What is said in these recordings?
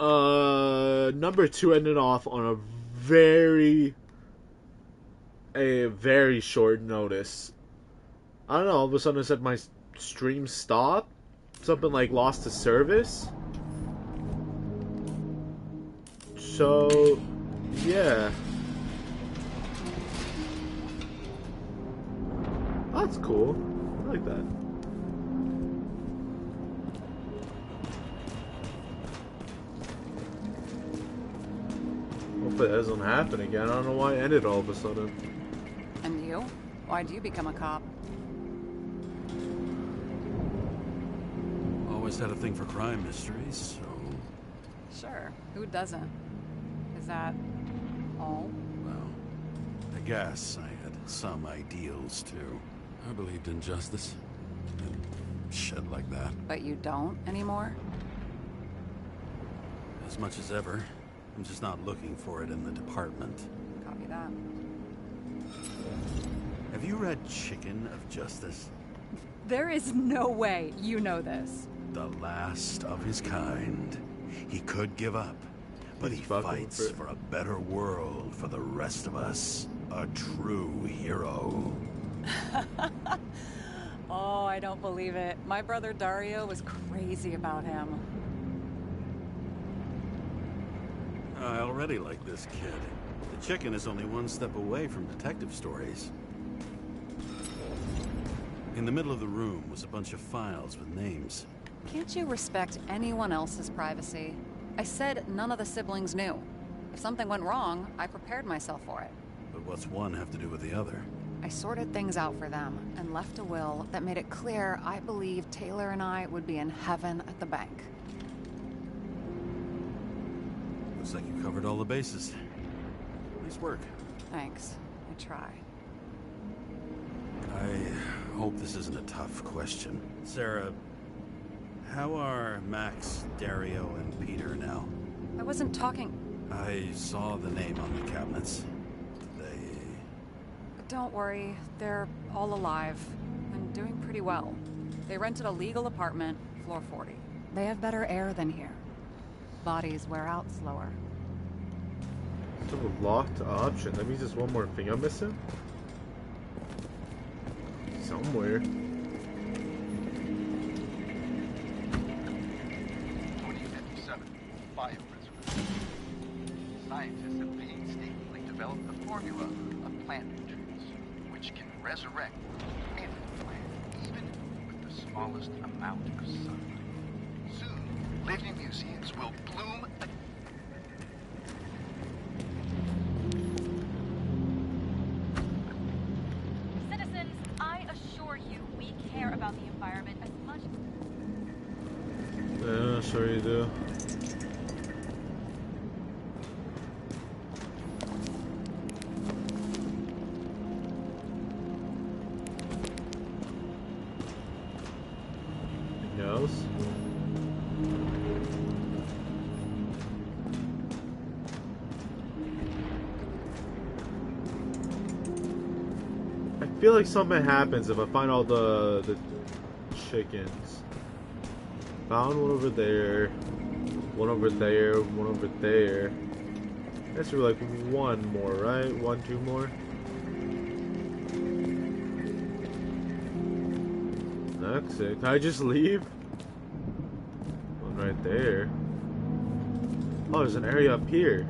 Number two ended off on a very short notice. I don't know, all of a sudden it said my stream stopped. Something like lost to service. So, yeah. That's cool. I like that. Hopefully that doesn't happen again. I don't know why it ended all of a sudden. And you? Why'd you become a cop? Always had a thing for crime mysteries, so... Sure, who doesn't? Is that all? Well, I guess I had some ideals, too. I believed in justice. And shit like that. But you don't anymore? As much as ever. I'm just not looking for it in the department. Copy that. Have you read Chicken of Justice? There is no way you know this. The last of his kind. He could give up, but he fights for a better world for the rest of us. A true hero. Oh, I don't believe it. My brother Dario was crazy about him. I already like this kid. The Chicken is only one step away from detective stories. In the middle of the room was a bunch of files with names. Can't you respect anyone else's privacy? I said none of the siblings knew. If something went wrong, I prepared myself for it. But what's one have to do with the other? I sorted things out for them and left a will that made it clear I believed Taylor and I would be in heaven at the bank. Looks like you covered all the bases. Nice work. Thanks. I try. I hope this isn't a tough question. Sarah, how are Max, Dario, and Peter now? I wasn't talking... I saw the name on the cabinets. Don't worry, they're all alive and doing pretty well. They rented a legal apartment, floor 40. They have better air than here. Bodies wear out slower. It's a locked option. That means there's one more thing I'm missing? Somewhere. 2057 biopreservation. Scientists have painstakingly developed the formula of plant nutrients, which can resurrect any plant, even with the smallest amount of sunlight. Soon, living museums will bloom again. Citizens, I assure you, we care about the environment as much. Yeah, sure you do. Anything else? I feel like something happens if I find all the chickens. Found one over there, one over there, one over there. I guess we're like one more, right? One, two more. Exit. Can I just leave? One right there. Oh, there's an area up here.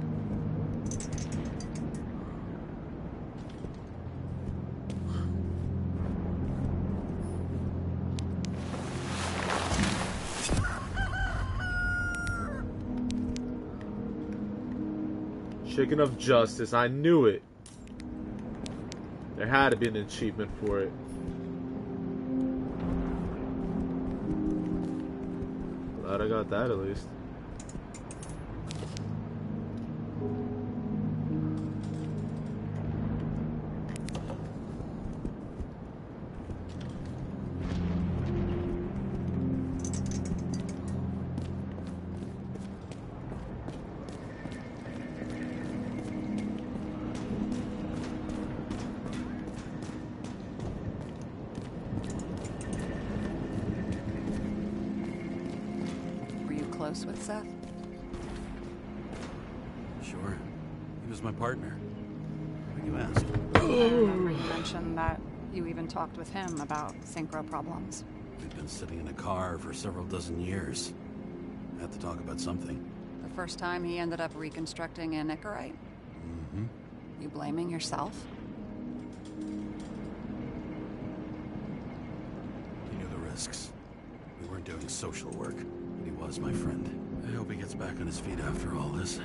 Chicken of Justice. I knew it. There had to be an achievement for it. Glad I got that at least. Were you close with Seth? He was my partner. Why do you ask? I remember you mentioned that you even talked with him about synchro problems. We'd been sitting in a car for several dozen years. Had to talk about something. The first time he ended up reconstructing an Icarite? Mm-hmm. You blaming yourself? He knew the risks. We weren't doing social work, but he was my friend. I hope he gets back on his feet after all this.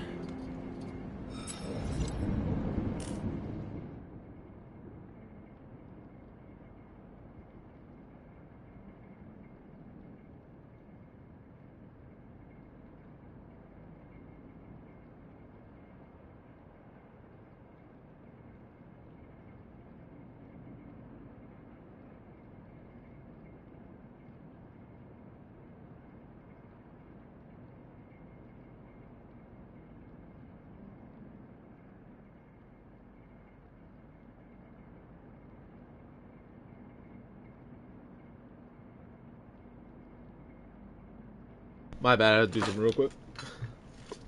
My bad, I had to do something real quick.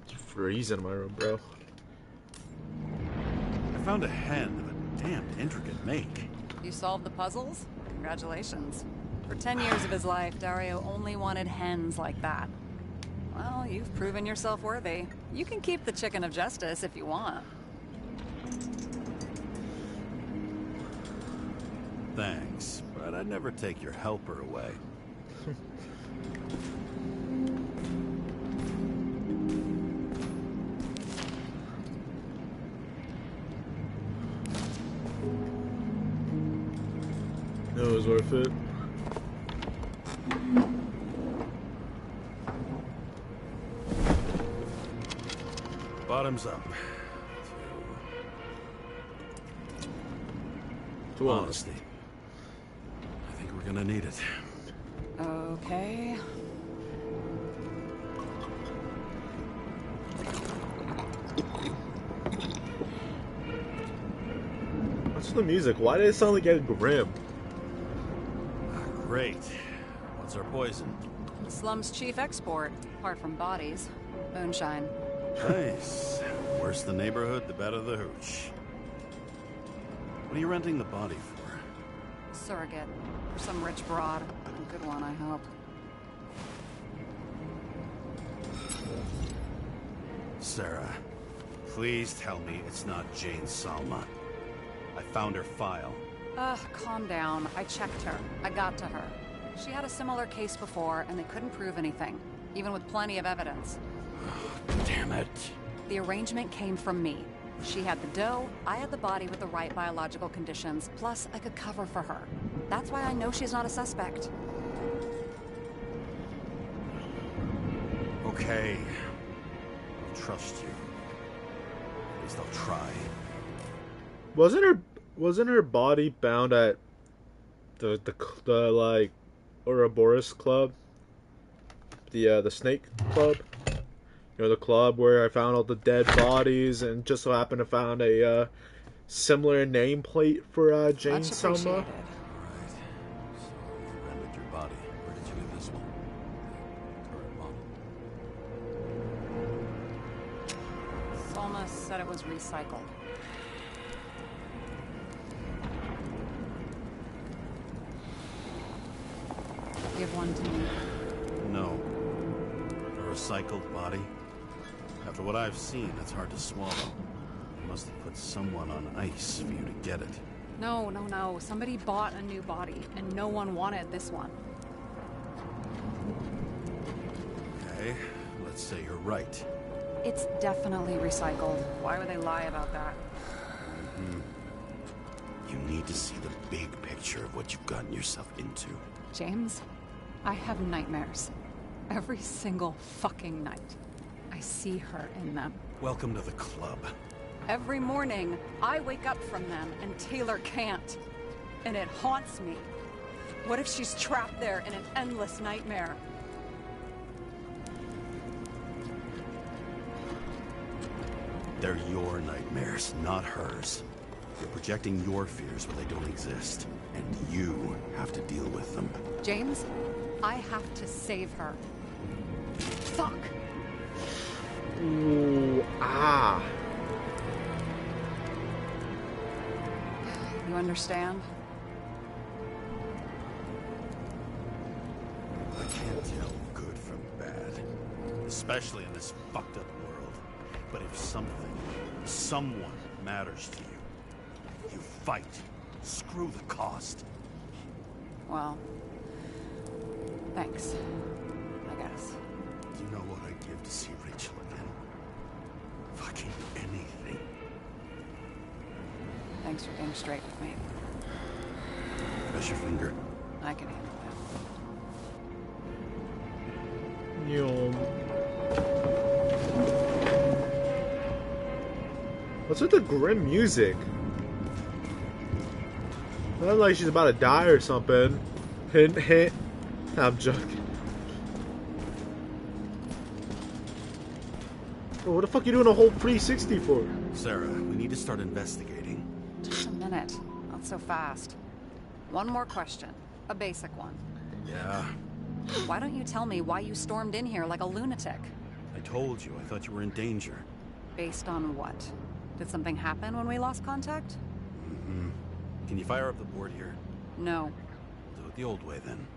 It's freezing in my room, bro. I found a hen of a damned intricate make. You solved the puzzles? Congratulations. For 10 years of his life, Dario only wanted hens like that. Well, you've proven yourself worthy. You can keep the chicken of justice if you want. Thanks, but I'd never take your helper away. It was worth it. Bottoms up. To honesty. I think we're gonna need it. Okay. What's the music? Why did it sound like it grim? Great. What's our poison? The slum's chief export, apart from bodies. Moonshine. Nice. Worse the neighborhood, the better the hooch. What are you renting the body for? Surrogate. For some rich broad. A good one, I hope. Sarah, please tell me it's not Jane Salma. I found her file. Calm down. I checked her. I got to her. She had a similar case before, and they couldn't prove anything, even with plenty of evidence. Damn it. The arrangement came from me. She had the dough, I had the body with the right biological conditions, plus I could cover for her. That's why I know she's not a suspect. Okay. I'll trust you. At least I'll try. Wasn't her body bound at the like Ouroboros club? The snake club? You know, the club where I found all the dead bodies and just so happened to found a similar nameplate for Jane Much Salma. appreciated. Alright. So you rented your body. Where did you get this one? The current model. Salma said it was recycled. Give one to me. No. A recycled body? After what I've seen, it's hard to swallow. You must have put someone on ice for you to get it. No. Somebody bought a new body, and no one wanted this one. Okay, let's say you're right. It's definitely recycled. Why would they lie about that? You need to see the big picture of what you've gotten yourself into. James, I have nightmares. Every single fucking night. I see her in them. Welcome to the club. Every morning, I wake up from them and Taylor can't. And it haunts me. What if she's trapped there in an endless nightmare? They're your nightmares, not hers. You're projecting your fears where they don't exist. And you have to deal with them. James, I have to save her. Fuck! Ooh, ah. You understand? I can't tell good from bad, especially in this fucked up world. But if something, someone matters to you, you fight. Screw the cost. Well, thanks. I guess. Do you know what I'd give to see Rachel again? Fucking anything. Thanks for being straight with me. Press your finger. I can handle it. Yum. What's with the grim music? Not like she's about to die or something. Hint, hint. I'm joking. Bro, what the fuck are you doing a whole 360 for? Sarah, we need to start investigating. Just a minute. Not so fast. One more question. A basic one. Yeah, Why don't you tell me why you stormed in here like a lunatic? I told you. I thought you were in danger. Based on what? Did something happen when we lost contact? Mm-hmm. Can you fire up the board here? No. Do it the old way, then.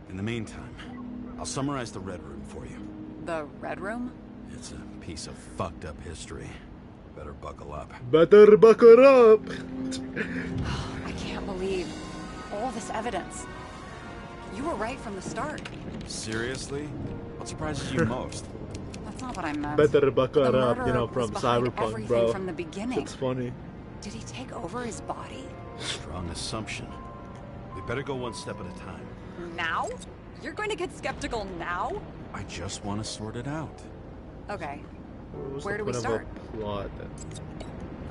In the meantime, I'll summarize the Red Room for you. The Red Room? It's a piece of fucked up history. Better buckle up. Better buckle up. I can't believe all this evidence. You were right from the start. Seriously? What surprises you most? That's not what I meant. Better buckle The up, you murderer know, was from behind Cyberpunk, everything bro. from the beginning. It's funny. Did he take over his body? Strong assumption. We better go one step at a time. Now? You're going to get skeptical now? I just want to sort it out. Okay. What's Where the do we point of start? a plot then?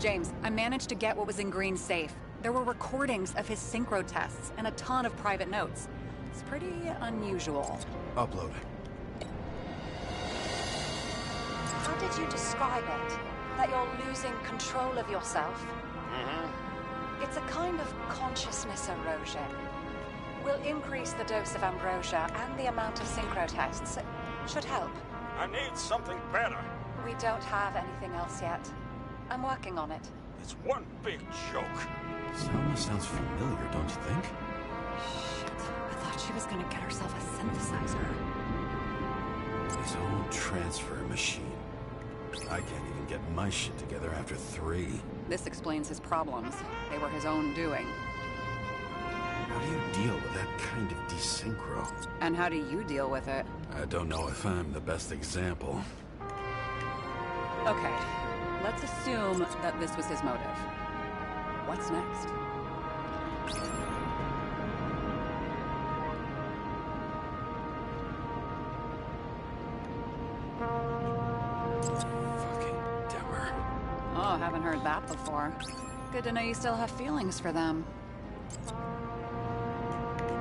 James, I managed to get what was in Green's safe. There were recordings of his synchro tests and a ton of private notes. It's pretty unusual. Upload. How did you describe it? That you're losing control of yourself? It's a kind of consciousness erosion. We'll increase the dose of ambrosia and the amount of synchro tests. It should help. I need something better. We don't have anything else yet. I'm working on it. It's one big joke. Selma sounds familiar, don't you think? Shit. I thought she was gonna get herself a synthesizer. His own transfer machine. I can't even get my shit together after 3. This explains his problems. They were his own doing. How do you deal with that kind of desynchro? And how do you deal with it? I don't know if I'm the best example. Okay, let's assume that this was his motive. What's next? Fucking dimmer. Oh, haven't heard that before. Good to know you still have feelings for them.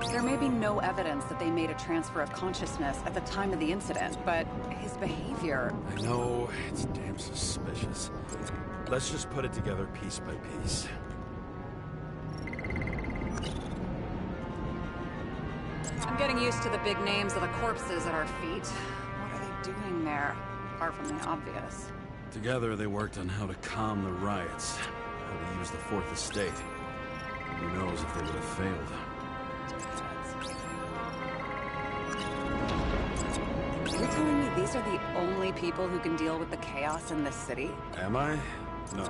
There may be no evidence that they made a transfer of consciousness at the time of the incident, but his behavior... I know, it's damn suspicious. Let's just put it together piece by piece. I'm getting used to the big names of the corpses at our feet. What are they doing there, apart from the obvious? Together, they worked on how to calm the riots, how to use the Fourth Estate. Who knows if they would have failed. You're telling me these are the only people who can deal with the chaos in this city? Am I? No.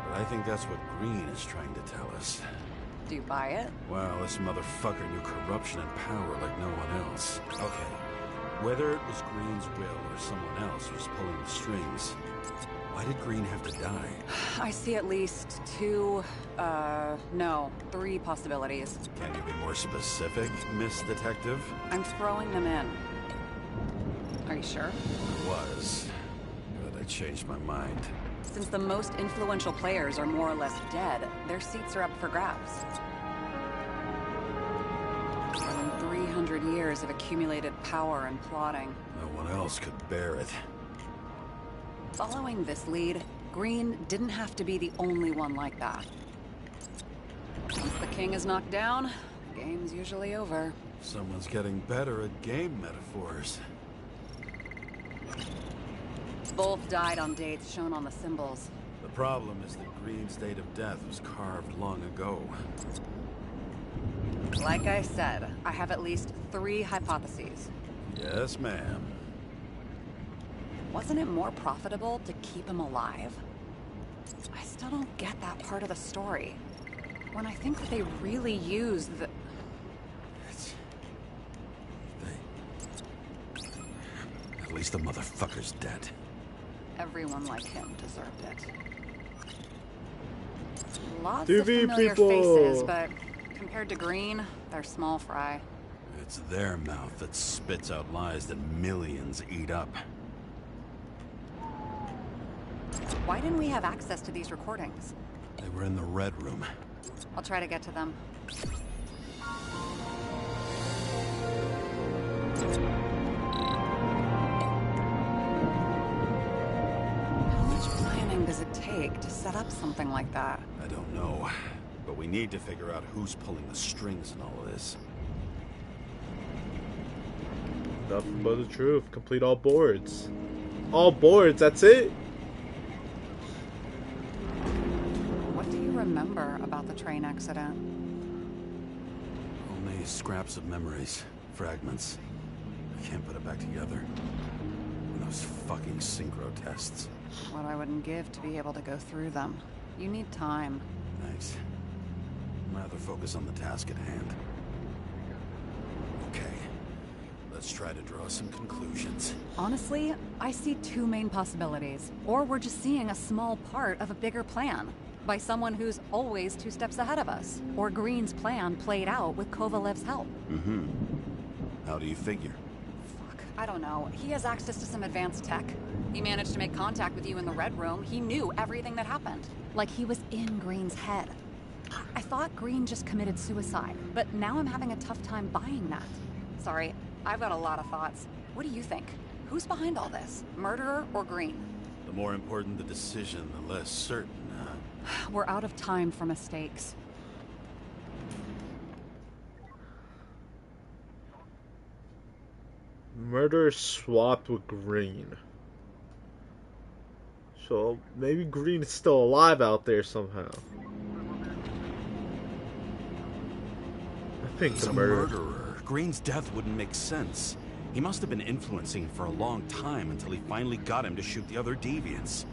But I think that's what Green is trying to tell us. Do you buy it? Wow, this motherfucker knew corruption and power like no one else. Okay, whether it was Green's will or someone else was pulling the strings, why did Green have to die? I see at least 3 possibilities. Can you be more specific, Miss Detective? I'm throwing them in. Are you sure? I was, but I changed my mind. Since the most influential players are more or less dead, their seats are up for grabs. More than 300 years of accumulated power and plotting. No one else could bear it. Following this lead, Green didn't have to be the only one like that. Once the king is knocked down, the game's usually over. Someone's getting better at game metaphors. Both died on dates shown on the symbols. The problem is that Green's date of death was carved long ago. Like I said, I have at least 3 hypotheses. Yes, ma'am. Wasn't it more profitable to keep him alive? I still don't get that part of the story. When I think that they really used the... At least the motherfucker's dead. Everyone like him deserved it. Lots TV of familiar people. faces, but compared to Green, they're small fry. It's their mouth that spits out lies that millions eat up. Why didn't we have access to these recordings? They were in the Red Room. I'll try to get to them. How much planning does it take to set up something like that? I don't know, but we need to figure out who's pulling the strings in all of this. Nothing but the truth. Complete all boards. All boards, that's it? What do you remember about the train accident? Only scraps of memories, fragments. I can't put it back together. And those fucking synchro tests. What I wouldn't give to be able to go through them. You need time. Thanks. I'd rather focus on the task at hand. Okay, let's try to draw some conclusions. Honestly, I see 2 main possibilities. Or we're just seeing a small part of a bigger plan. By someone who's always 2 steps ahead of us. Or Green's plan played out with Kovalev's help. Mm-hmm. How do you figure? Fuck, I don't know. He has access to some advanced tech. He managed to make contact with you in the Red Room. He knew everything that happened. Like he was in Green's head. I thought Green just committed suicide, but now I'm having a tough time buying that. Sorry, I've got a lot of thoughts. What do you think? Who's behind all this? Murderer or Green? The more important the decision, the less certain, huh? We're out of time for mistakes. Murderer swapped with Green. So maybe Green is still alive out there somehow. I think He's the a murderer. murderer. Green's death wouldn't make sense. He must have been influencing for a long time until he finally got him to shoot the other deviants.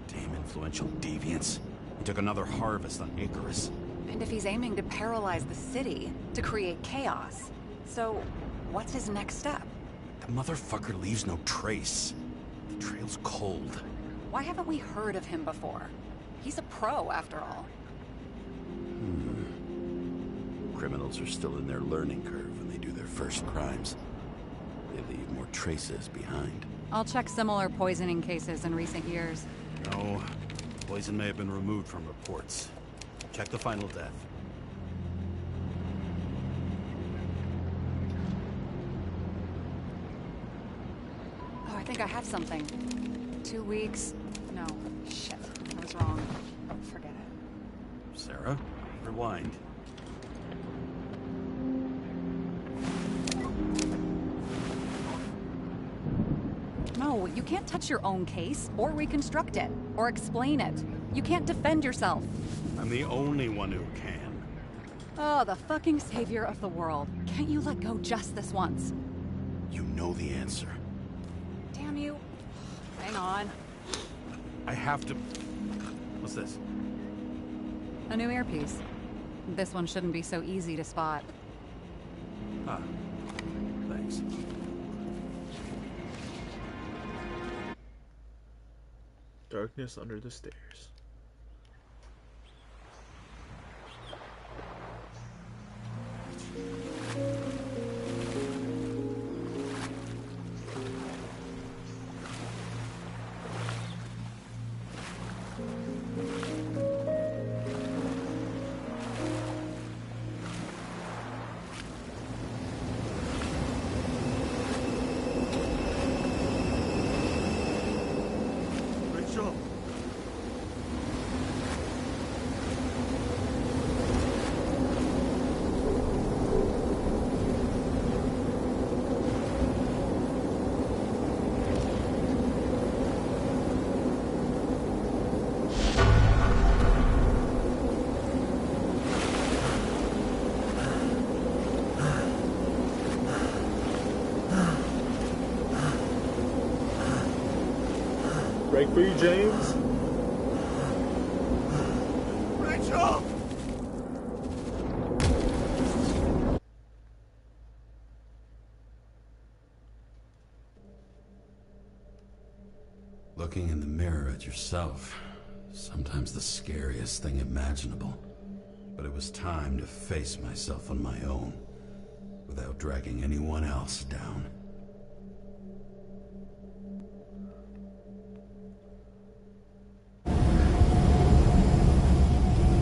Damn influential deviants. He took another harvest on Icarus. And if he's aiming to paralyze the city, to create chaos, so what's his next step? The motherfucker leaves no trace. The trail's cold. Why haven't we heard of him before? He's a pro, after all. Criminals are still in their learning curve when they do their first crimes. They leave more traces behind. I'll check similar poisoning cases in recent years. No, poison may have been removed from reports. Check the final death. Oh, I think I have something. 2 weeks. No, shit. I was wrong. Forget it. Sarah, rewind. No, you can't touch your own case, or reconstruct it, or explain it. You can't defend yourself. I'm the only one who can. Oh, the fucking savior of the world. Can't you let go just this once? You know the answer. Damn you. Hang on. I have to... What's this? A new earpiece. This one shouldn't be so easy to spot. Ah, thanks. Darkness under the stairs. Break free, James. Rachel! Looking in the mirror at yourself, sometimes the scariest thing imaginable. But it was time to face myself on my own, without dragging anyone else down.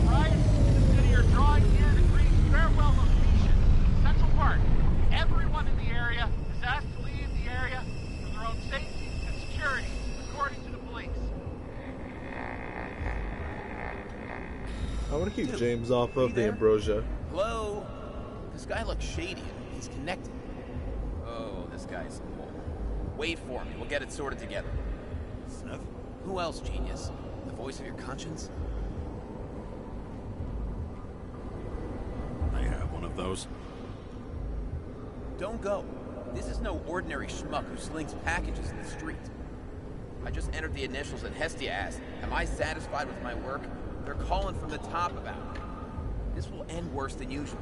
Right? Consider drawing near the Green farewell location, Central Park. Everyone in the area is asked to leave the area for their own safety and security, according to the police. I want to keep James off of the Ambrosia. Hello? This guy looks shady. He's connected. Oh, this guy's cool. Wait for me. We'll get it sorted together. Seth? Who else, genius? The voice of your conscience? I have one of those. Don't go. This is no ordinary schmuck who slings packages in the street. I just entered the initials and Hestia asked, am I satisfied with my work? They're calling from the top about it. This will end worse than usual.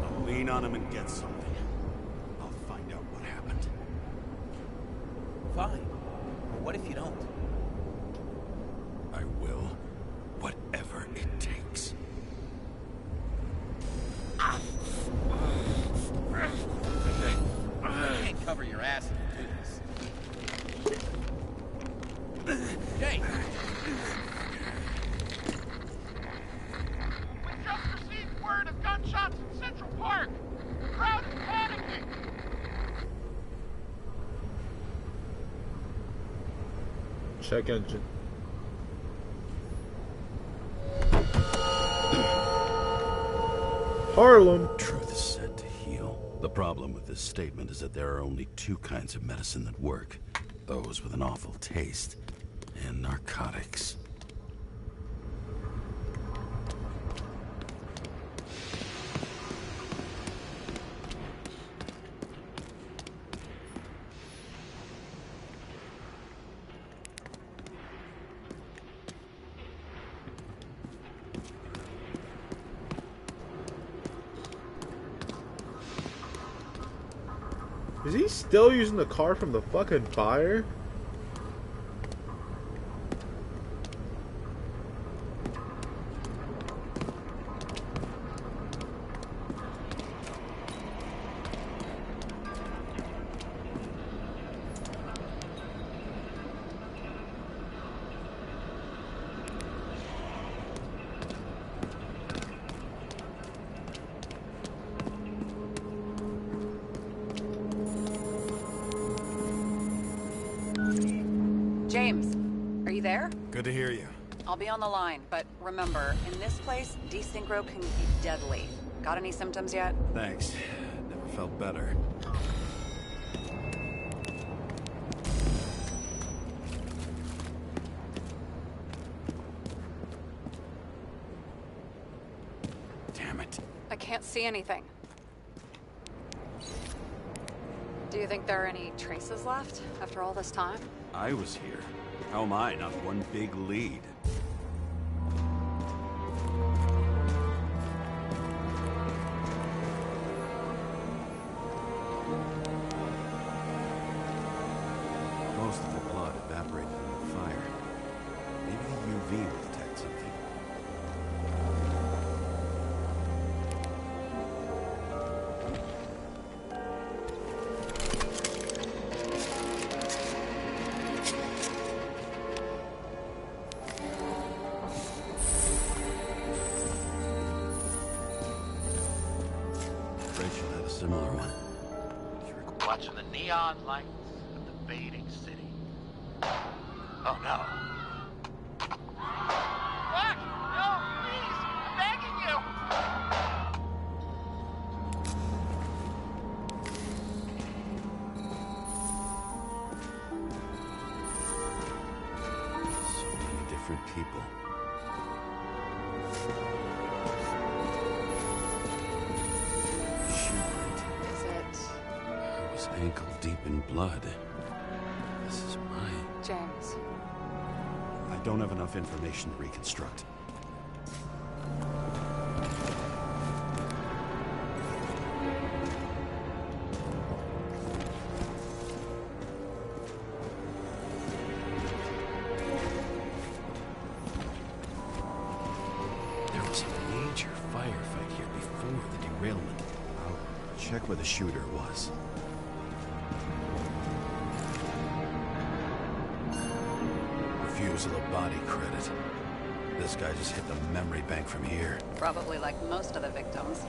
I'll lean on him and get something. I'll find out what happened. Fine. But what if you don't? I will. Whatever it takes. You can't cover your ass if you do this. Jay! We just received word of gunshots in Central Park. The crowd is panicking. Check engine. Harlem. Truth is said to heal. The problem with this statement is that there are only two kinds of medicine that work. Those with an awful taste, and narcotics. Is he still using the car from the fucking fire? James, are you there? Good to hear you. I'll be on the line, but remember, in this place, desynchro can be deadly. Got any symptoms yet? Thanks. Never felt better. Damn it. I can't see anything. Do you think there are any traces left after all this time? I was here. How am I not one big lead? Most of the blood evaporated in the fire. Maybe the UV will detect something. Rachel had a similar one. Watching the neon lights of the fading city. Oh no. What? No, please! I'm begging you! So many different people. Shoot. Is it... I was Ankle deep in blood. This is mine. James. I don't have enough information to reconstruct. There was a major firefight here before the derailment. I'll check where the shooter was. Refusal of body credit. This guy just hit the memory bank from here. Probably like most of the victims.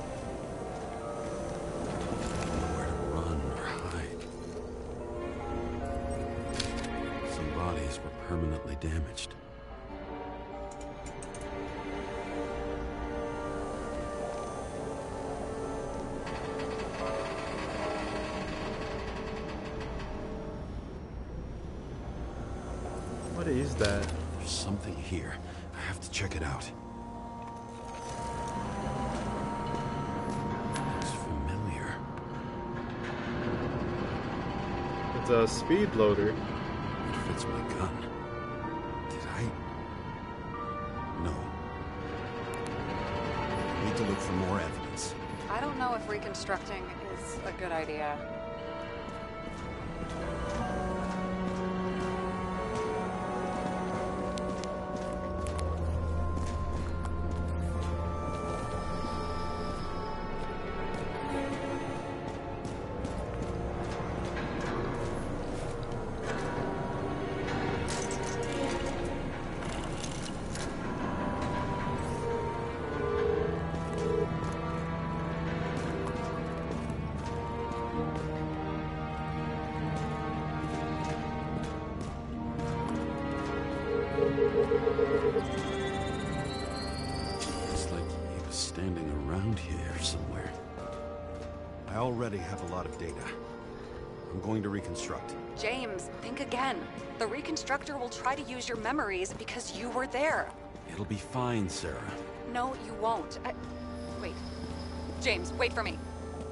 Nowhere to run or hide. Some bodies were permanently damaged. What is that? There's something here. I have to check it out. It's familiar. It's a speed loader. It fits my gun. Did I? No. Need to look for more evidence. I don't know if reconstructing is a good idea. It's like he was standing around here somewhere. I already have a lot of data. I'm going to reconstruct. James, think again. The reconstructor will try to use your memories because you were there. It'll be fine, Sarah. No, you won't. Wait. James, wait for me.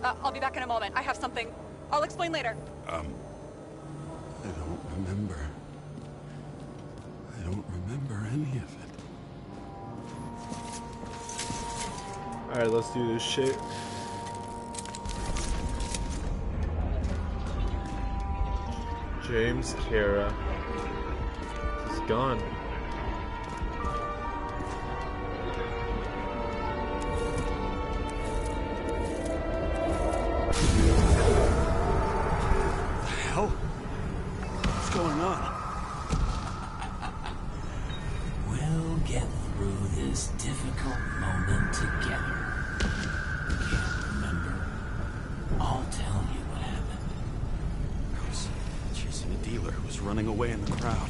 I'll be back in a moment. I have something. I'll explain later. I don't remember. I don't remember any of it. Alright, let's do this shit. James Kara. He's gone. What the hell? What's going on? We'll get through this difficult moment together. Can't remember? I'll tell you what happened. I was chasing a dealer who was running away in the crowd.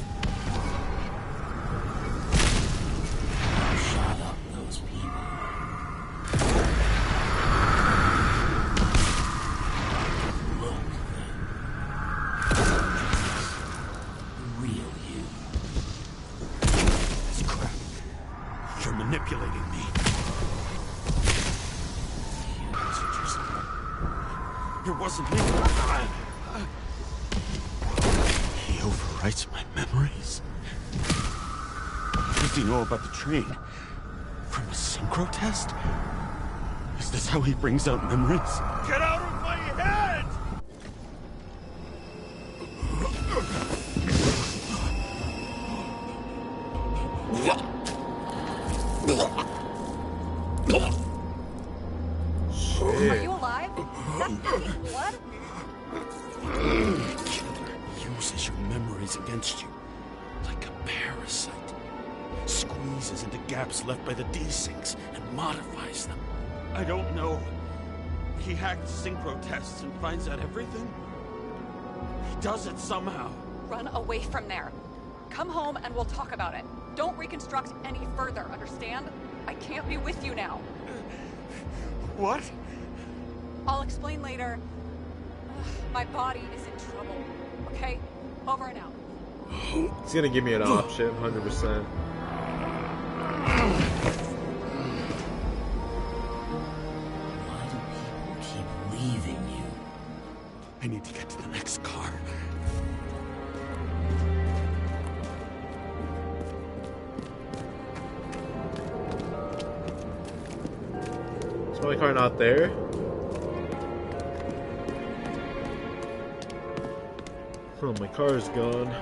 Shot up those people. Look, the real you. It's crap. You're manipulating me. It wasn't me. He overwrites my memories. Does he know about the train? From a synchro test? Is this how he brings out memories? Get out of my head! Are you alive? That's blood? Killer uses your memories against you. Like a parasite. Squeezes into gaps left by the desyncs and modifies them. I don't know. He hacked synchro tests and finds out everything? He does it somehow. Run away from there. Come home and we'll talk about it. Don't reconstruct any further, understand? I can't be with you now. What? I'll explain later. My body is in trouble. Okay? Over and out. He's gonna give me an option, 100%. Why do people keep leaving you? I need to get to the next car. Is my car not there? Oh, my car is gone.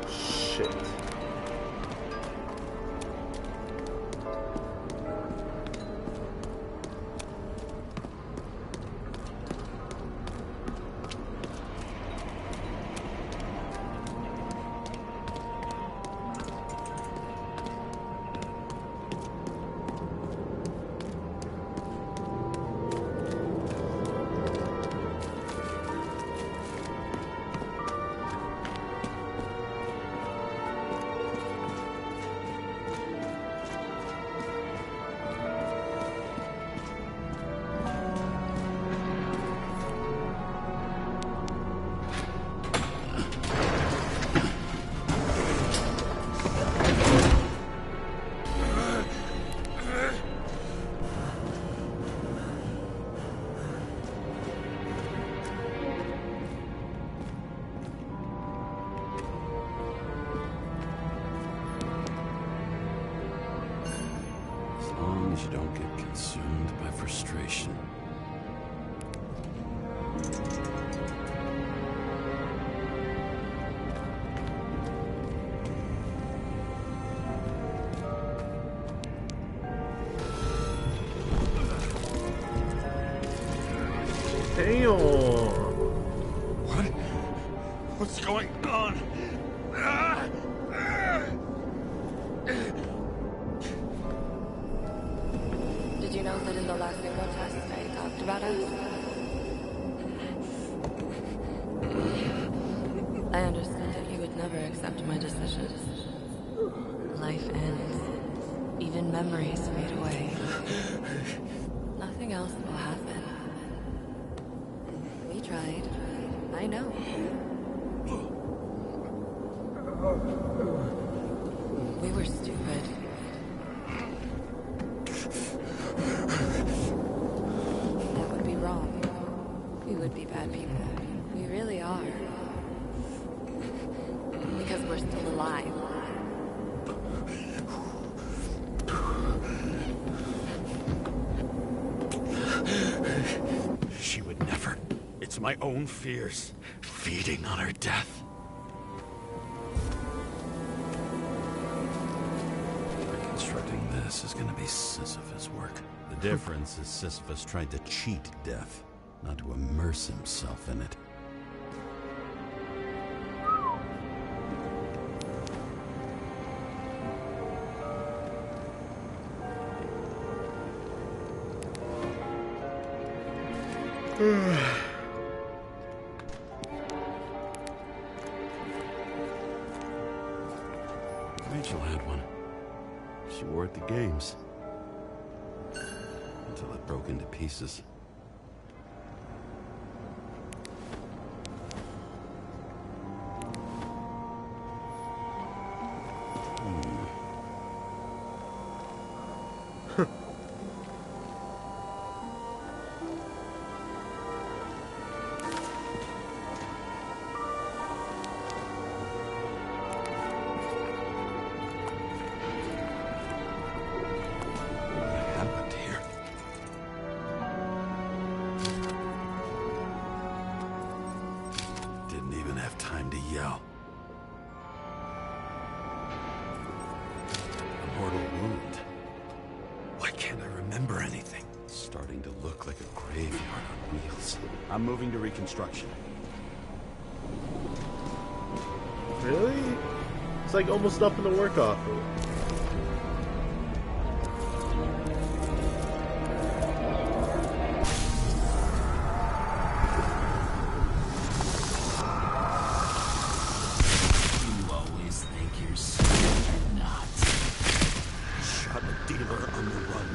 Shit. You don't get consumed by frustration. Damn. What's going on? Did you know that in the last bingo test I talked about us? I understood that you would never accept my decisions. Life ends. Even memories fade away. Nothing else will happen. We tried. I know. We were stupid. That would be wrong. We would be bad people. We really are. Because we're still alive. She would never. It's my own fears feeding on her death. Reconstructing this is going to be Sisyphus work. The difference is Sisyphus tried to cheat death, not to immerse himself in it. Rachel had one. She wore it to games. Until it broke into pieces. I'm moving to reconstruction. Really? It's like almost nothing to work off of. You always think you're smart or not. Shot a dealer on the run.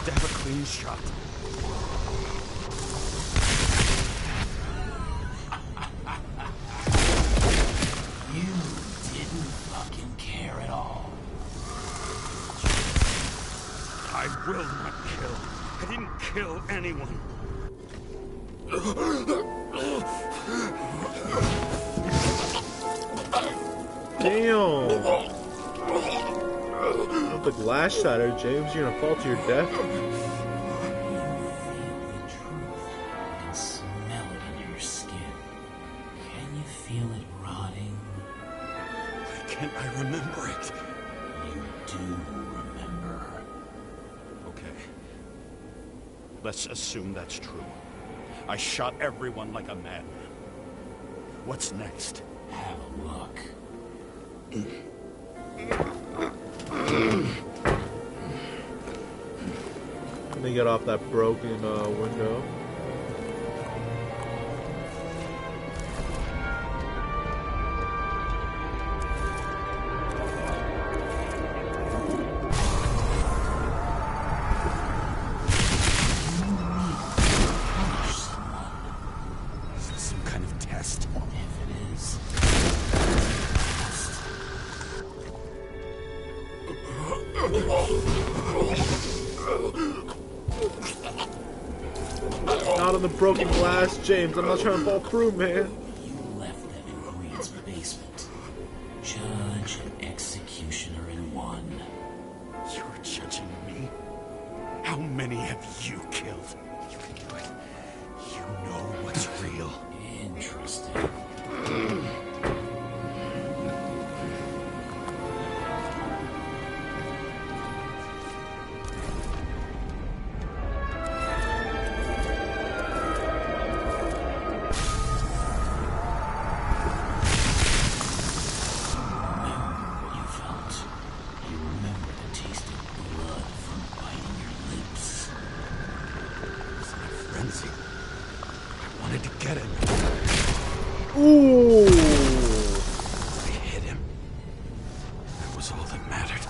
To have a clean shot. I will not kill. I didn't kill anyone. Damn! Not the glass shattered, James. You're gonna fall to your death. I remember it. You do remember. Okay. Let's assume that's true. I shot everyone like a madman. What's next? Have a look. Let me get off that broken window. Not on the broken glass, James. I'm not trying to fall through, man. You left them in Green's basement. Judge and executioner in one. You're judging me? How many have you killed? You can do it. You know what's real. Interesting. Ooh! I hit him. That was all that mattered.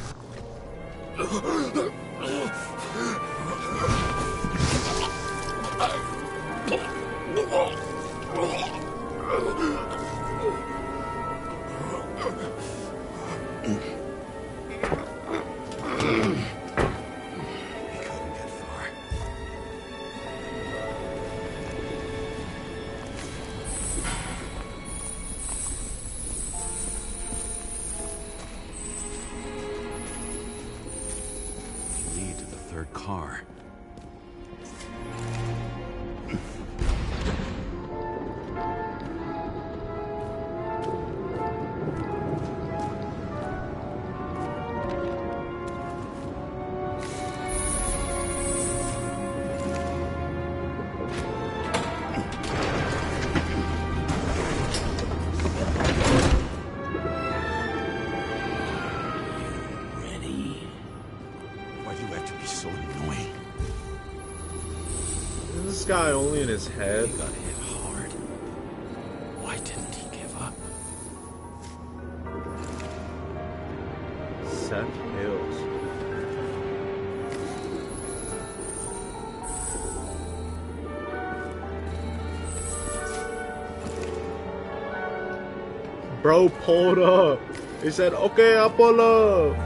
Car. This guy only in his head. He got hit hard. Why didn't he give up? Seth Hills. Bro pulled up. He said, "Okay, I'll pull up."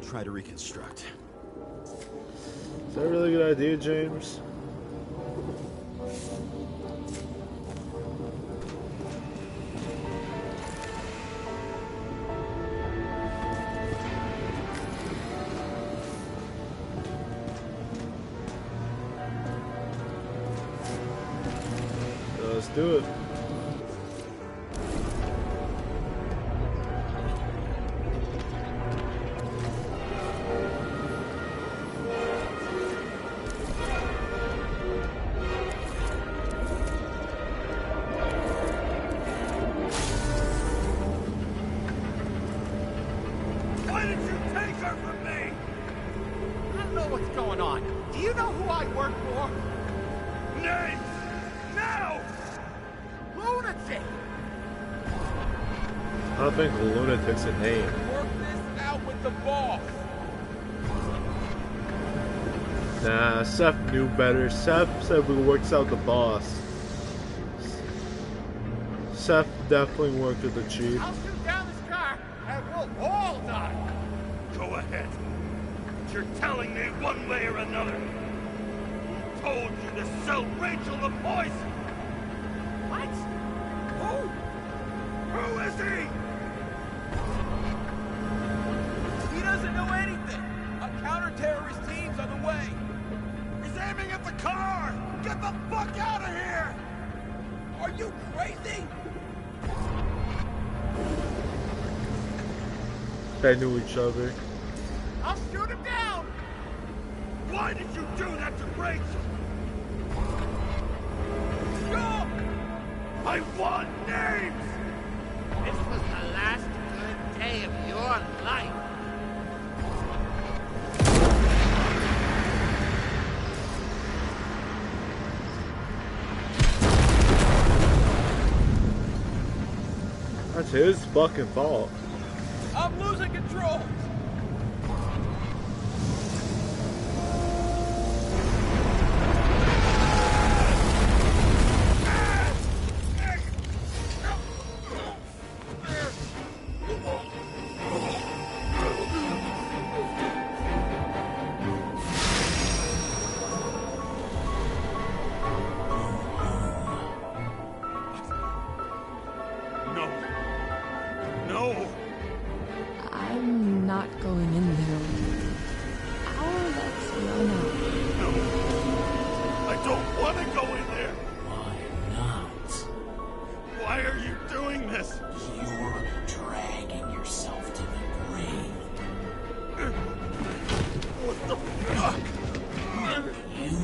Try to reconstruct. Is that a really good idea, James? Let's do it. I don't think lunatic's a name. Work this out with the boss. Nah, Seth knew better. Seth said we worked out the boss. Seth definitely worked with the chief. I'll shoot down this will all die. Go ahead. But you're telling me one way or another. Who told you to sell Rachel the poison? What? Who? Who is he? He doesn't know anything. A counter-terrorist team's on the way. He's aiming at the car! Get the fuck out of here! Are you crazy? They knew each other. I'll shoot him down! Why did you do that to Rachel? Stop! I want names! This was the last good day of your life. That's his fucking fault. I'm losing control. I'm not going in there. Oh, that's no. I don't want to go in there! Why not? Why are you doing this? You're dragging yourself to the grave. What the fuck? You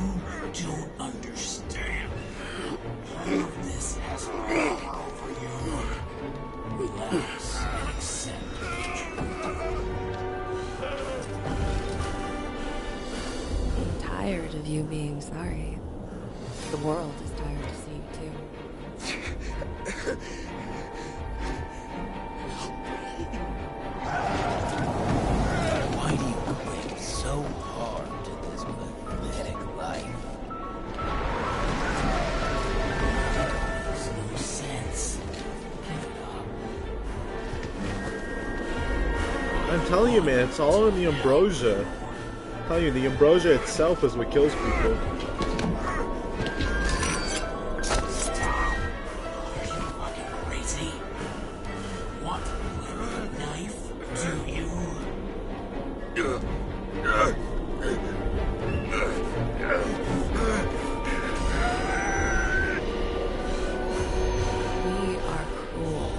don't understand. All of this has power over you. Relax and accept the I'm tired of you being sorry. The world is tired to see you too. Why do you cling so hard to this pathetic life? Makes no sense. Give it up. I'm telling you, man, it's all in the ambrosia. I'm telling you, the ambrosia itself is what kills people. Stop. Are you fucking crazy? Want to play with a knife? Do you? We are cruel.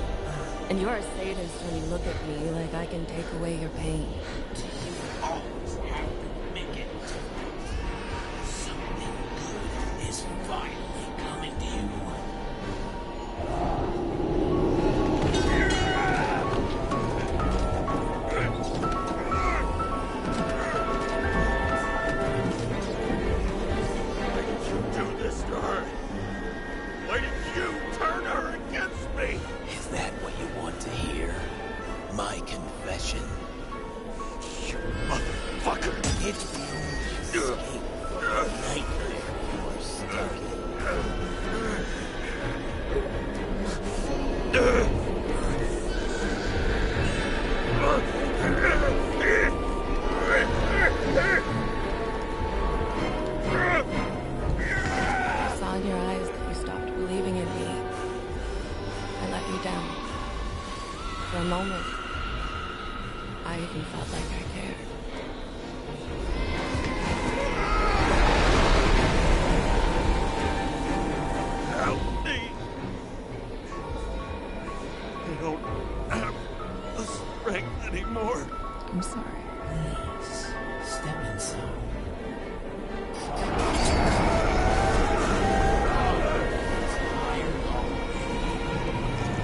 And you're a sadist when you look at me like I can take away your pain. Do you always have to make it? Something good is finally coming to you. Why did you do this to her? Why did you turn her against me? Is that what you want to hear? My confession? You motherfucker! It's the only escape from the nightmare you're stuck in. I saw in your eyes that you stopped believing in me. I let you down. For a moment, I even felt like I cared. Help me! I don't have the strength anymore. I'm sorry. Please, step inside.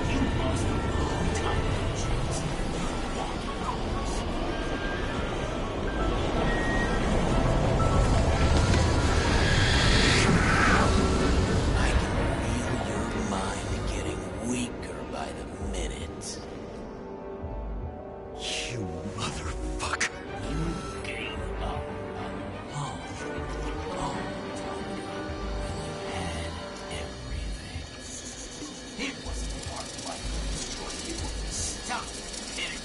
You lost a long time ago, James. Walking hours. I can feel your mind getting weaker by the minute. You motherfucker! You gave up alone, long time ago, when you had everything. It wasn't part of life to destroy you. Stop kidding.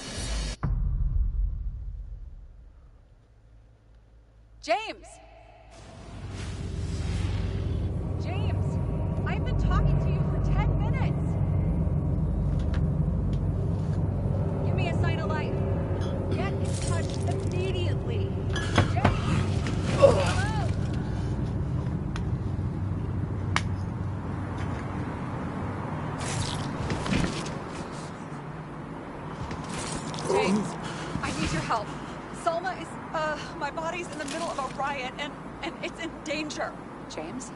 James! James! I've been talking to you for 10 minutes! Give me a sign of life. Get in touch immediately. James! Hello? James, I need your help. Salma is, my body's in the middle of a riot and it's in danger. James,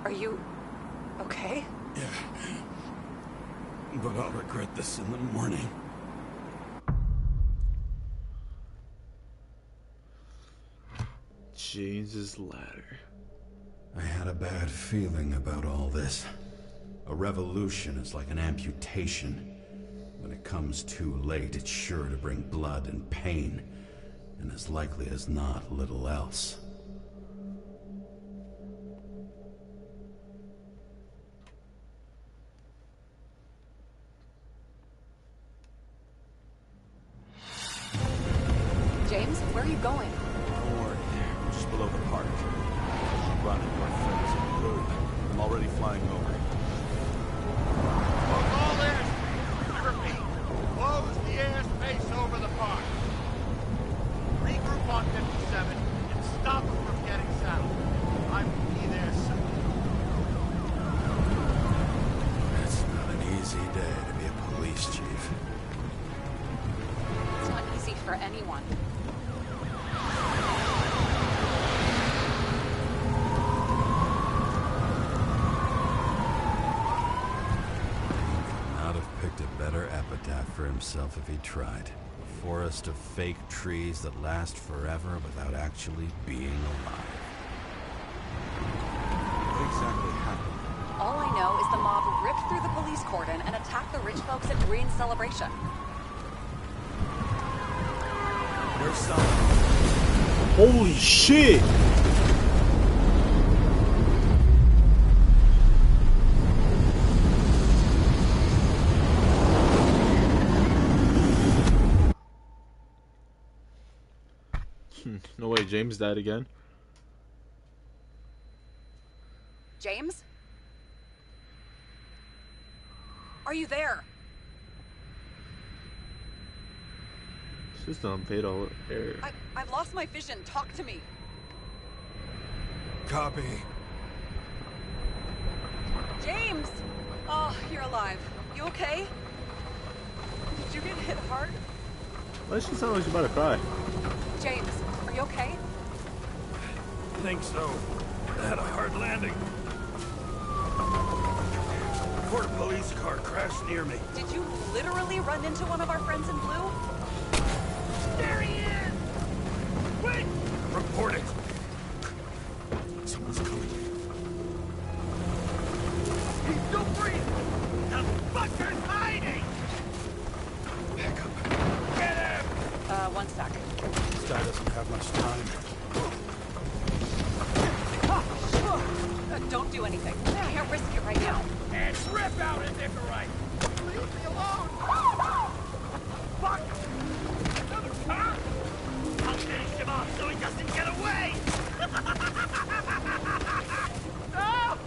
are you okay? Yeah. But I'll regret this in the morning. James's ladder. I had a bad feeling about all this. A revolution is like an amputation. When it comes too late, it's sure to bring blood and pain, and as likely as not, little else. James, where are you going? Don't worry. We're just below the park. I'm running to our friends in blue. I'm already flying over. Close all airspace. I repeat, close the airspace over the park. Regroup on 57 and stop them from getting south. I will be there soon. It's not an easy day to be a police chief. It's not easy for anyone. Not have picked a better epitaph for himself if he tried. A forest of fake trees that last forever without actually being alive. What exactly happened? All I know is the mob ripped through the police cordon and attacked the rich folks at Green's celebration. Where's some? Holy shit! No way, James died again. James? Are you there? System fatal error. I've lost my vision. Talk to me. Copy. James! Oh, you're alive. You okay? Did you get hit hard? Why does she sound like she's about to cry? James, are you okay? I think so. I had a hard landing. Before a police car crashed near me. Did you literally run into one of our friends in blue? There he is! Wait! Report it. Someone's coming. He's still breathing! The fucker's hiding! Back up. Get him! One sec. This guy doesn't have much time. Don't do anything. I can't risk it right now. And rip out his Icarite! Leave me alone! Fuck! Another car? I'll finish him off so he doesn't get away! No!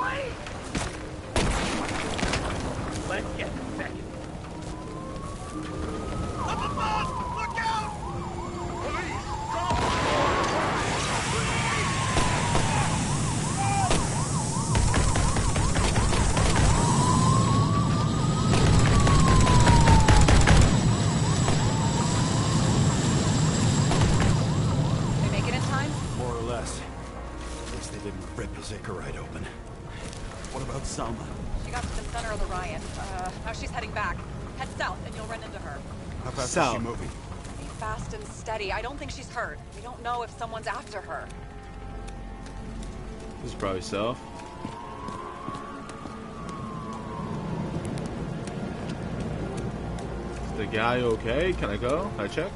Wait! Let's get the second. Up above! Look out! Police! Drop! They make it in time? More or less. At least they didn't rip his Icarite open. What about Salma? She got to the center of the riot. Now she's heading back. Head south and you'll run into her. How fast is South. she moving? Be fast and steady. I don't think she's hurt. We don't know if someone's after her. This is probably self. Is the guy okay? Can I go? Can I check?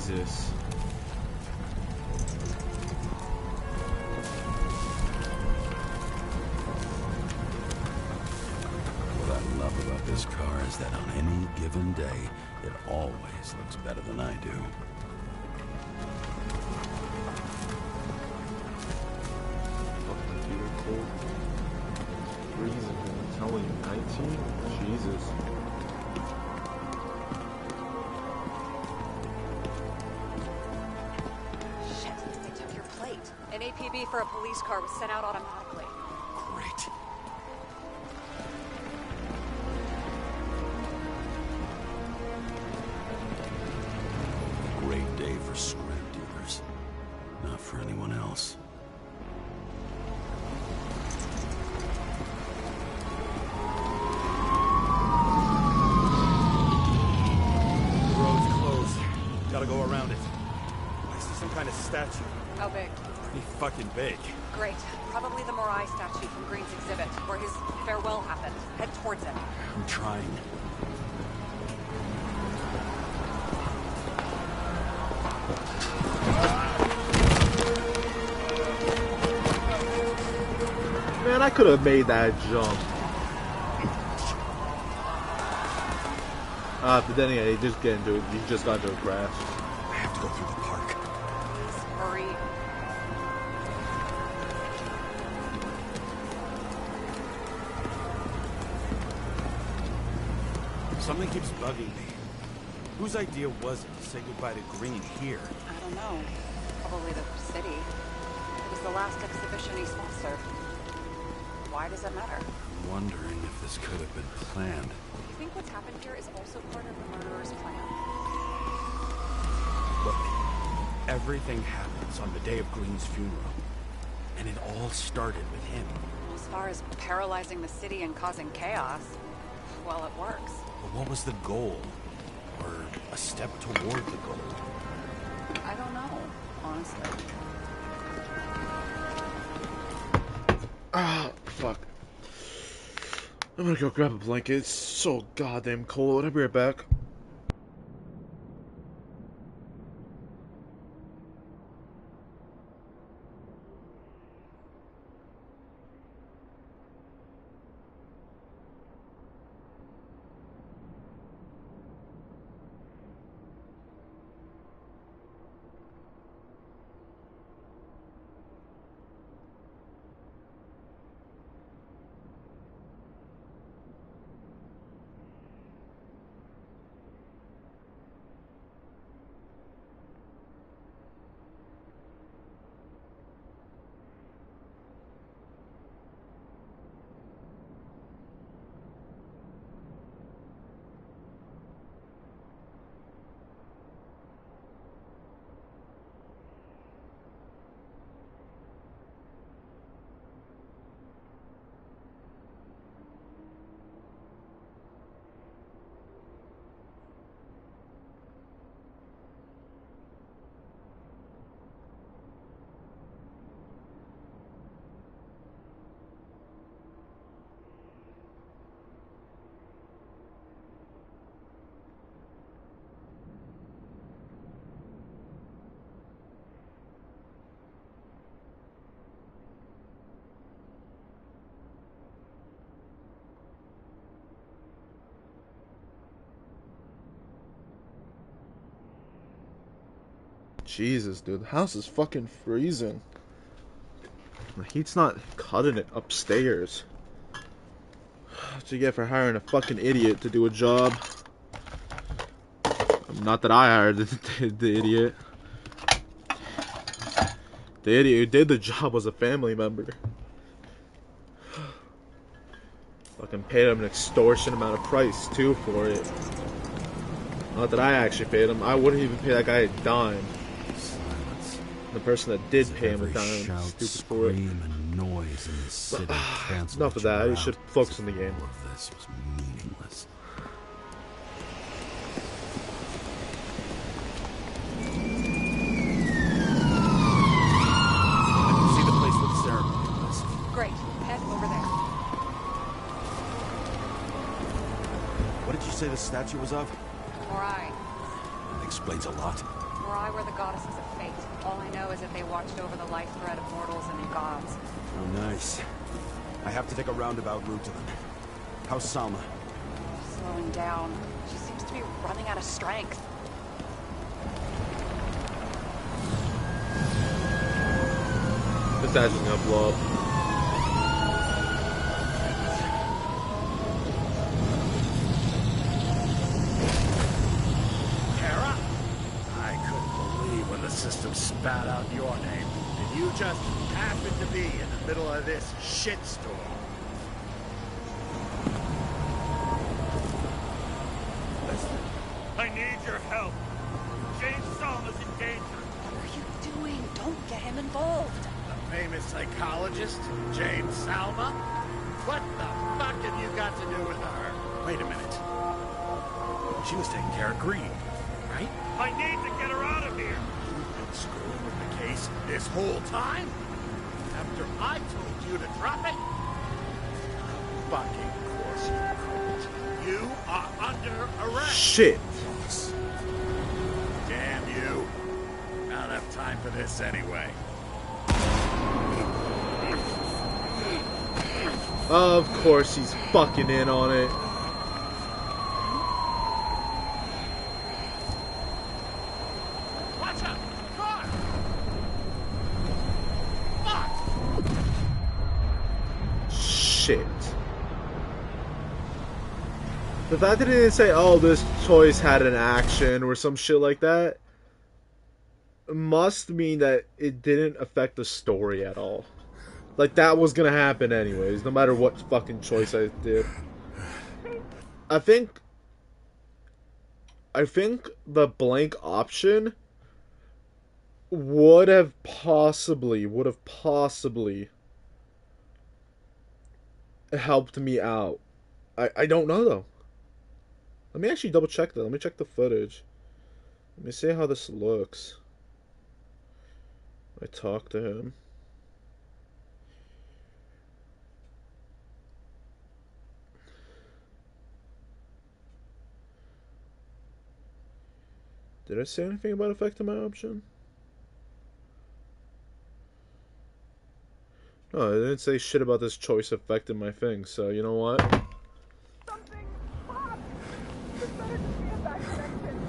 Jesus. What I love about this car is that on any given day, it always looks better than I do. Fucking cold. Freezing, I'm telling you, 19? Jesus. Shit, they took your plate. An APB for a police car was sent out automatically. Great. Great day for scrap dealers. Not for anyone else. The road's closed. Gotta go around it. I see some kind of statue. How big? Pretty fucking big. Great. Probably the Morai statue from Green's exhibit, where his farewell happened. Head towards it. I'm trying. Man, I could have made that jump. But then yeah, he just get into it. He just got into a crash. I have to go through the park. Please, hurry. Something keeps bugging me. Whose idea was it to say goodbye to Green here? I don't know. Probably the city. It was the last exhibition he sponsored. Why does it matter? I'm wondering if this could have been planned. You think what's happened here is also part of the murderer's plan? Look, everything happens on the day of Green's funeral. And it all started with him. As far as paralyzing the city and causing chaos, well, it works. But what was the goal? Or a step toward the goal? I don't know, honestly. Ah, fuck. I'm gonna go grab a blanket. It's so goddamn cold. I'll be right back. Jesus, dude, the house is fucking freezing. The heat's not cutting it upstairs. What you get for hiring a fucking idiot to do a job? Not that I hired the idiot. The idiot who did the job was a family member. Fucking paid him an extortion amount of price too for it. Not that I actually paid him. I wouldn't even pay that guy a dime. The person that did pay him a dime, stupid for it. And noise in the city Enough of that. You should focus on the game. All of this was meaningless. I can see the place where the ceremony was. Great. Head over there. What did you say the statue was of? Morai. Explains a lot. Were I were the goddesses of fate, all I know is that they watched over the lifeblood of mortals and their gods. Oh, nice. I have to take a roundabout route to them. How's Salma? Slowing down. She seems to be running out of strength. This guy's just gonna blow up. Kara? I couldn't believe when the system spat out your name, and you just happened to be in the middle of this shitstorm. Listen, I need your help. James Salma's in danger. What are you doing? Don't get him involved. The famous psychologist, James Salma? What the fuck have you got to do with her? Wait a minute. She was taking care of Green, right? I need to get her out of here. You've been screwing with the case this whole time? After I told you to drop it? Fucking course you couldn't. You are under arrest. Shit. Damn you. Not enough time for this anyway. Of course he's fucking in on it. Watch out! Car! Fuck! Shit. The fact that it didn't say, oh, this choice had an action or some shit like that must mean that it didn't affect the story at all. Like, that was gonna happen anyways, no matter what fucking choice I did. I think the blank option would have possibly helped me out. I don't know, though. Let me actually double check that. Let me check the footage. Let me see how this looks. I talk to him. Did I say anything about affecting my option? No, I didn't say shit about this choice affecting my thing, so you know what? Something! Stop! It's better to be in that direction.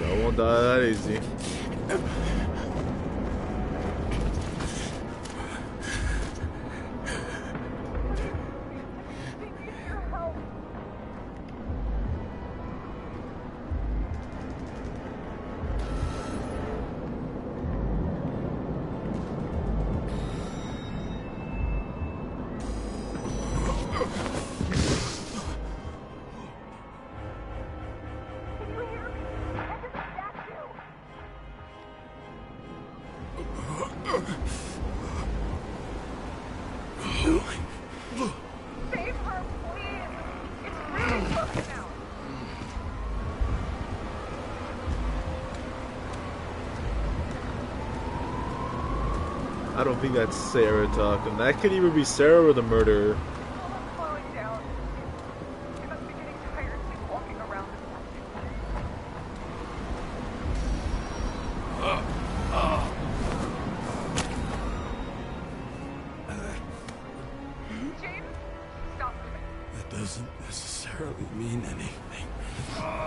I won't die that easy. Save her, please! It's really close now! I don't think that's Sarah talking. That could either be Sarah or the murderer. I'm slowing down. I must be getting tired sleepwalking around this place. James, stop moving. That doesn't necessarily mean anything.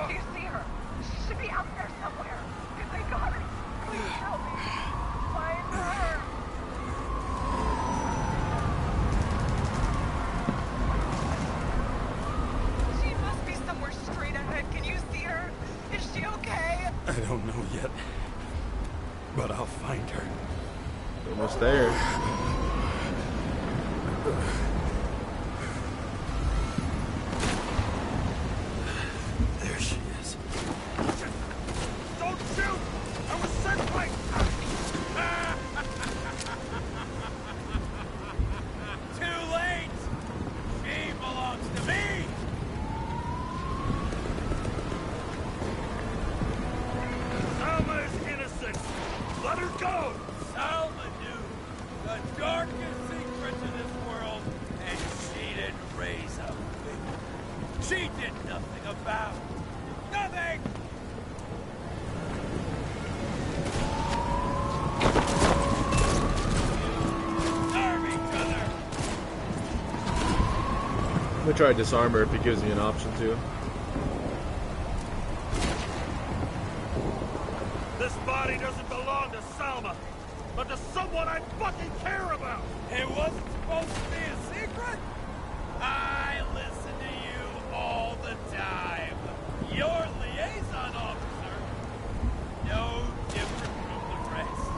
Do you see her? She should be out there somewhere. If they got her, please help me. Find her. She must be somewhere straight ahead. Can you see her? Is she okay? I don't know yet, but I'll find her. Almost there. There she is. Don't shoot! I was sent by... Too late! She belongs to me! Salma is innocent! Let her go! Salma knew. we did nothing about. Nothing! Serve each other! I'm gonna try to disarm her if it gives me an option to. This body doesn't belong to Salma, but to someone I fucking care about! It wasn't supposed to be a secret? I listen to you all the time. Your liaison officer. No different from the rest.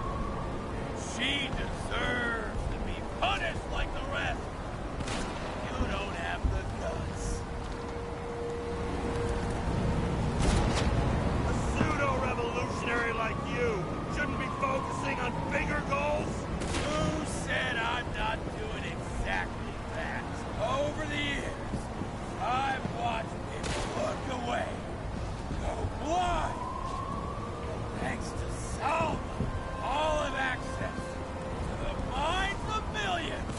She deserves to be punished like the rest. You don't have the guts. A pseudo-revolutionary like you shouldn't be focusing on bigger goals? Who said I'm not doing exactly that? Over the years, I've watched people look away, go blind. Thanks to Salma, all have access to the minds of millions.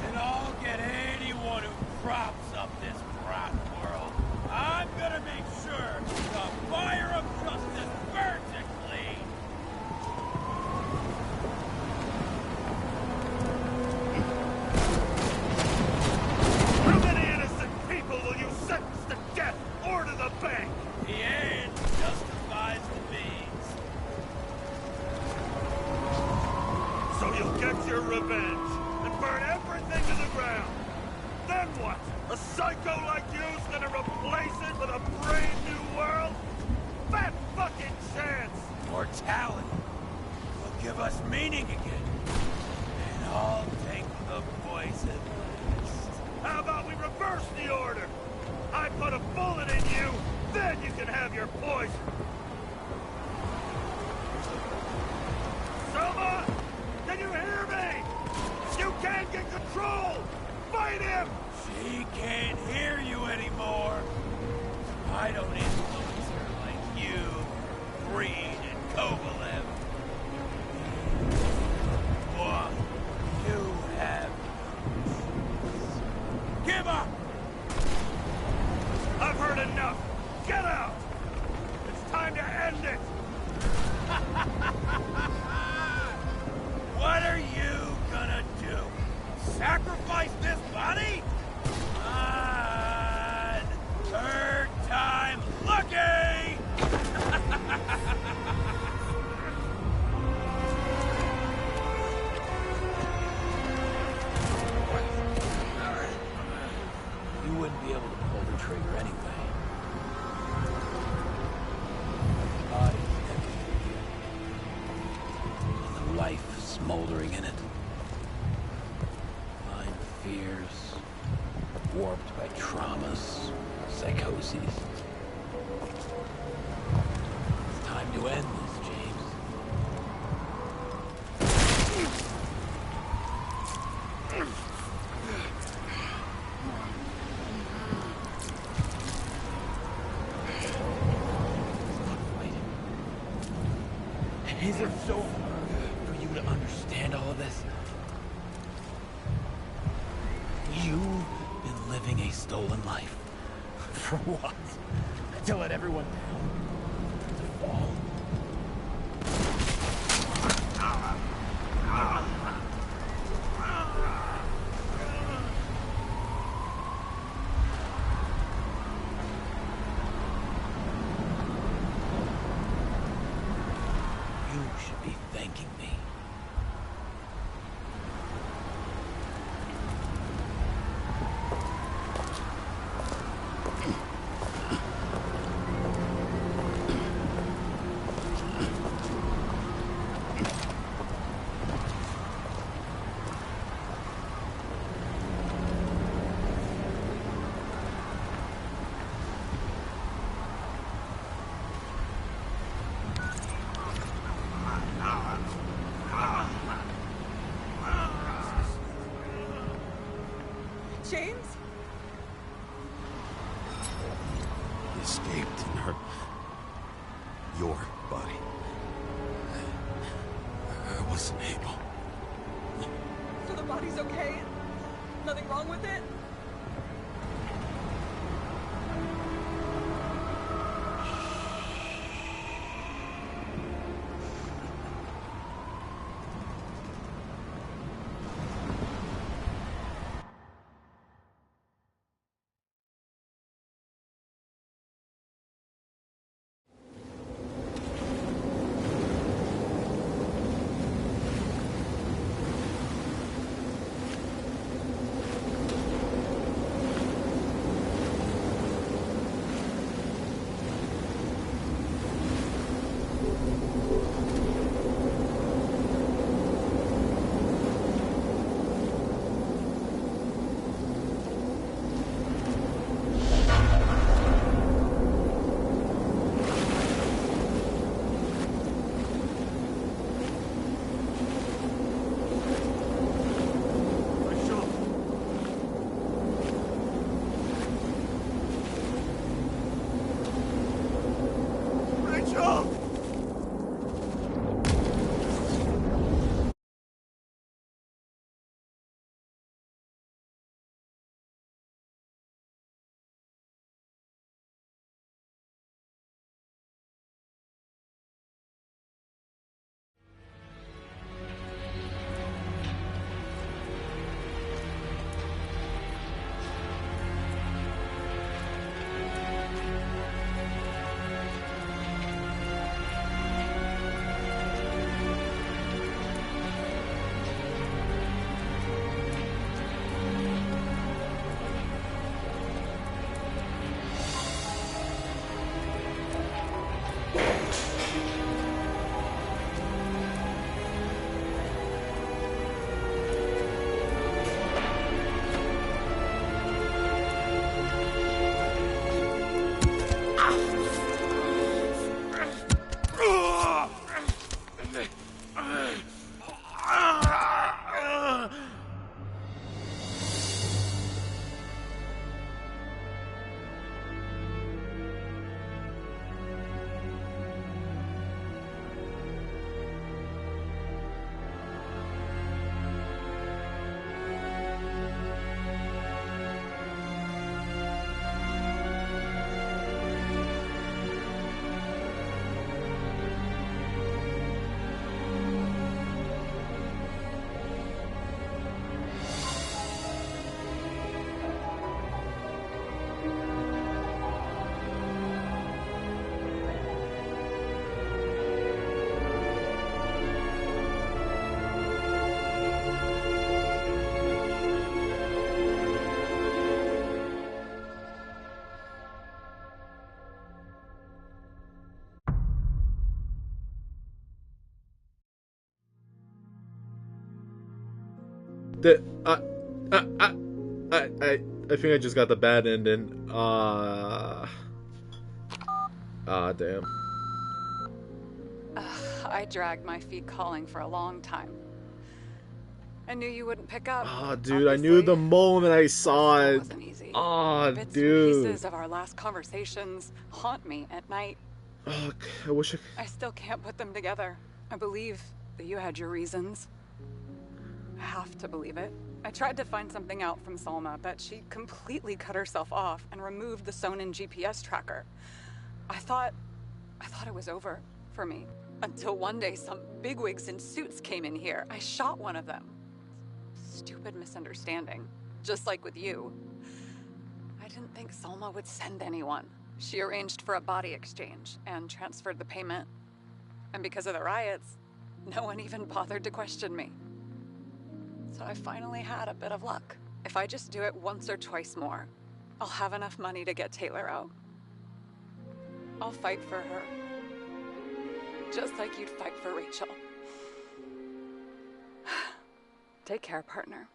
And I'll get anyone who props up this rotten world. I'm gonna make sure the fire of justice burns it clean. How many innocent people will you sentence to death or to the bank? The end justifies the means. So you'll get your revenge and burn everything to the ground. Then what? A psycho like you's gonna replace it with a brand new world? Fat fucking chance! Mortality will give us meaning again. And I'll take the poison. How about we reverse the order? I put a bullet in you, then you can have your poison. Selma! Can you hear me? You can't get control! Fight him! She can't hear you anymore. I don't influence her like you, Reed, and Kovalev. One, you have... Give up! I've heard enough! Get out! It's time to end it! What are you gonna do? Sacrifice this body? On third time lucky! You wouldn't be able to pull the trigger anyway. Body empty. And the life smoldering in it. Blind fears, warped by traumas, psychoses. It's time to end this, James. Is it so hard for you to understand all of this? You've been living a stolen life. For what? To let everyone down? To fall? You should be thanking me. James? He escaped in her... your body. I wasn't able. So the body's okay? Nothing wrong with it? I think I just got the bad ending. Damn. I dragged my feet calling for a long time. I knew you wouldn't pick up. Dude, I knew the moment I saw it. Wasn't easy. Bits and dude. Pieces of our last conversations haunt me at night. I wish I still can't put them together. I believe that you had your reasons. I have to believe it. I tried to find something out from Salma, but she completely cut herself off and removed the Sonin GPS tracker. I thought it was over for me. Until one day some bigwigs in suits came in here. I shot one of them. Stupid misunderstanding. Just like with you. I didn't think Salma would send anyone. She arranged for a body exchange and transferred the payment. And because of the riots, no one even bothered to question me. So I finally had a bit of luck. If I just do it once or twice more, I'll have enough money to get Taylor out. I'll fight for her. Just like you'd fight for Rachel. Take care, partner.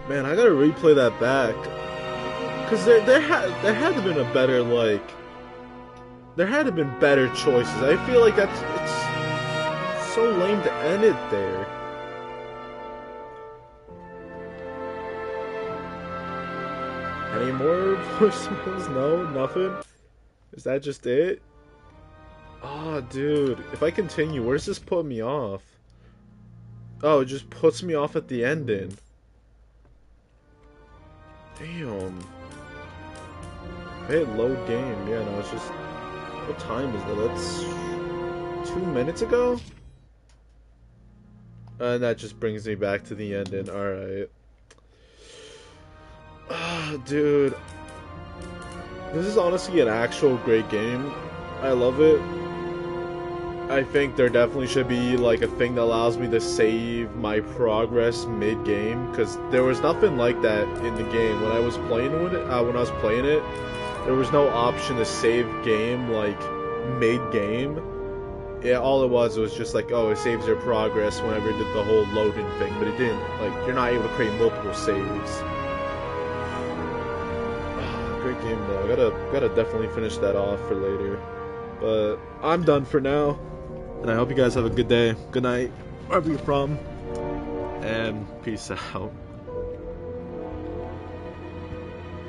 Man, I gotta replay that back. Cause there had to been a better, like, there had to been better choices. I feel like it's so lame to end it there. Any more voicemails? No, nothing. Is that just it? Oh, dude, if I continue, where does this put me off? Oh, it just puts me off at the ending. Damn. I hit load game. Yeah, no, it's just... What time is that? That's 2 minutes ago? And that just brings me back to the ending. Alright. Dude. This is honestly an actual great game. I love it. I think there definitely should be like a thing that allows me to save my progress mid-game, because there was nothing like that in the game when I was playing with it. There was no option to save game like mid-game. Yeah, all it was just like, oh, it saves your progress whenever it did the whole loading thing, but it didn't. Like, you're not able to create multiple saves. Great game though. Gotta definitely finish that off for later. But I'm done for now. And I hope you guys have a good day, good night, wherever you're from. And peace out.